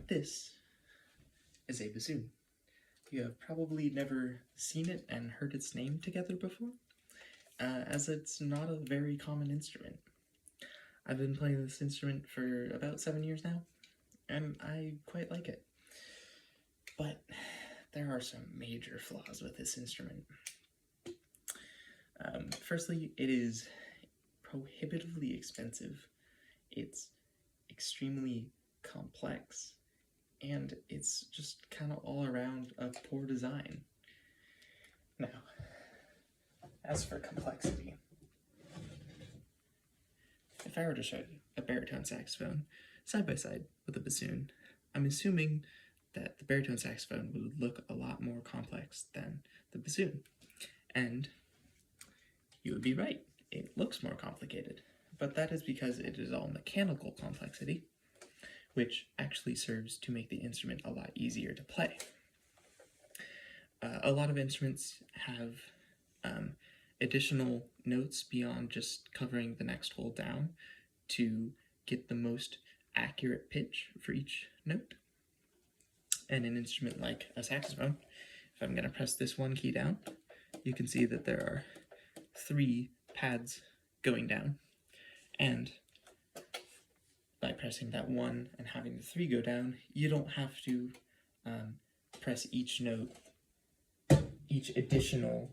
This is a bassoon. You have probably never seen it and heard its name together before, as it's not a very common instrument. I've been playing this instrument for about 7 years now, and I quite like it. But there are some major flaws with this instrument. Firstly, it is prohibitively expensive. It's extremely complex, and it's just kind of all around a poor design. Now, as for complexity, if I were to show you a baritone saxophone side by side with a bassoon, I'm assuming that the baritone saxophone would look a lot more complex than the bassoon. And you would be right, it looks more complicated, but that is because it is all mechanical complexity, which actually serves to make the instrument a lot easier to play. A lot of instruments have additional notes beyond just covering the next hole down to get the most accurate pitch for each note. And an instrument like a saxophone, if I'm going to press this one key down, you can see that there are 3 pads going down, and by pressing that 1 and having the 3 go down, you don't have to press each note, each additional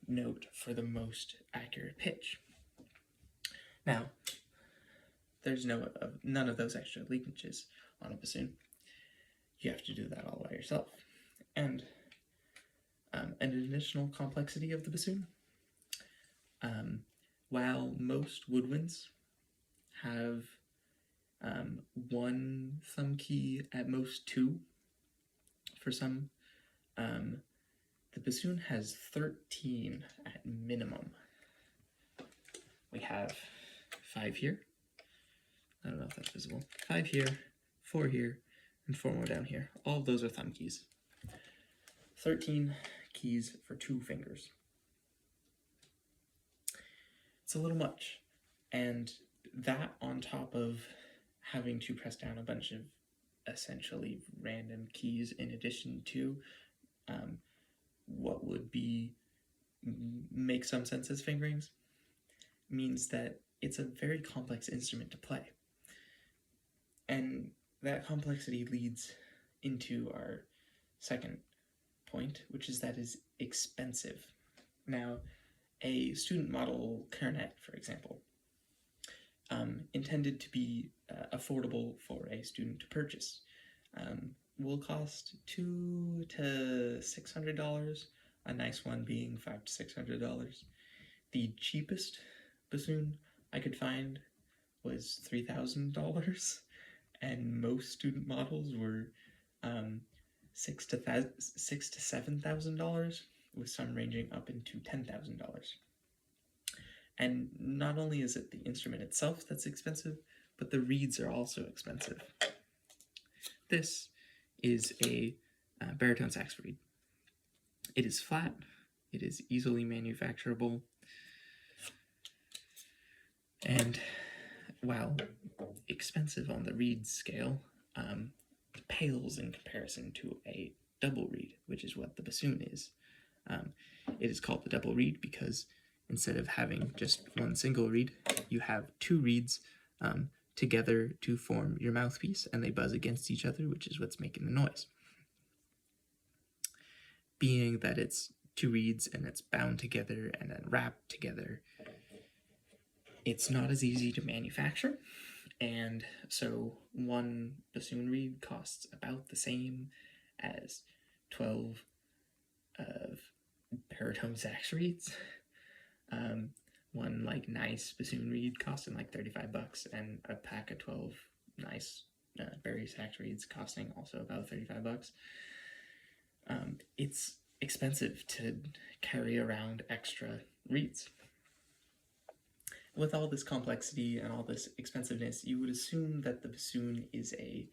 note for the most accurate pitch. Now, there's none of those extra leakages on a bassoon. You have to do that all by yourself. And an additional complexity of the bassoon, while most woodwinds have 1 thumb key, at most 2 for some, the bassoon has 13 at minimum. We have 5 here. I don't know if that's visible. 5 here, 4 here, and 4 more down here. All of those are thumb keys. 13 keys for 2 fingers. It's a little much. And that on top of having to press down a bunch of essentially random keys in addition to what would make some sense as fingerings, means that it's a very complex instrument to play. And that complexity leads into our second point, which is that it's expensive. Now, a student model clarinet, for example, intended to be affordable for a student to purchase, will cost $200 to $600, a nice one being $500 to $600. The cheapest bassoon I could find was $3,000, and most student models were $6,000 to $7,000, with some ranging up into $10,000. And not only is it the instrument itself that's expensive, but the reeds are also expensive. This is a baritone sax reed. It is flat, it is easily manufacturable, and while expensive on the reed scale, pales in comparison to a double reed, which is what the bassoon is. It is called the double reed because instead of having just 1 single reed, you have 2 reeds together to form your mouthpiece, and they buzz against each other, which is what's making the noise. Being that it's 2 reeds and it's bound together and then wrapped together, it's not as easy to manufacture, and so 1 bassoon reed costs about the same as 12 of baritone sax reeds. One nice bassoon reed costing $35, and a pack of 12 nice bari sax reeds costing also about $35. It's expensive to carry around extra reeds. With all this complexity and all this expensiveness, you would assume that the bassoon is a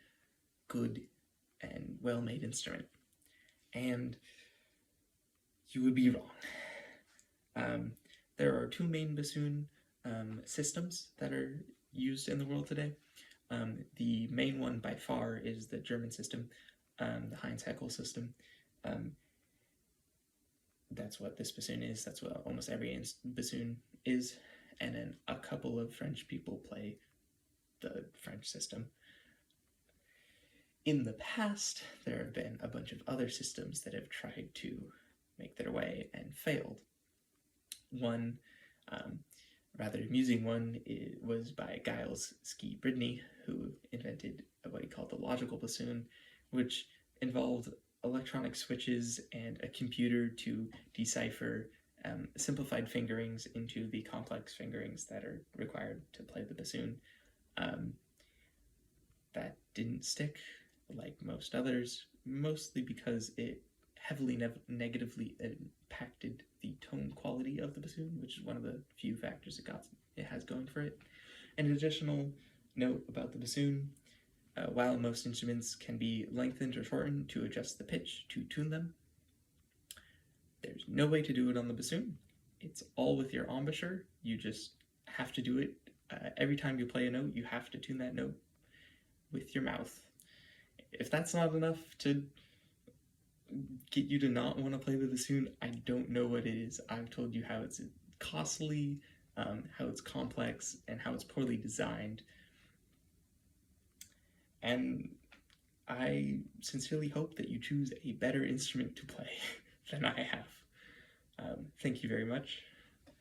good and well-made instrument, and you would be wrong. There are 2 main bassoon systems that are used in the world today. The main one by far is the German system, the Heinz-Heckel system. That's what this bassoon is. That's what almost every bassoon is. And then a couple of French people play the French system. In the past, there have been a bunch of other systems that have tried to make their way and failed. One rather amusing one was by Giles Ski Bridney, who invented what he called the logical bassoon, which involved electronic switches and a computer to decipher simplified fingerings into the complex fingerings that are required to play the bassoon. That didn't stick like most others, mostly because it heavily negatively impacted the tone quality of the bassoon, which is one of the few factors it has going for it. An additional note about the bassoon, while most instruments can be lengthened or shortened to adjust the pitch to tune them, there's no way to do it on the bassoon. It's all with your embouchure. You just have to do it. Every time you play a note, you have to tune that note with your mouth. If that's not enough to get you to not want to play the bassoon, I don't know what it is. I've told you how it's costly, how it's complex, and how it's poorly designed. And I sincerely hope that you choose a better instrument to play than I have. Thank you very much.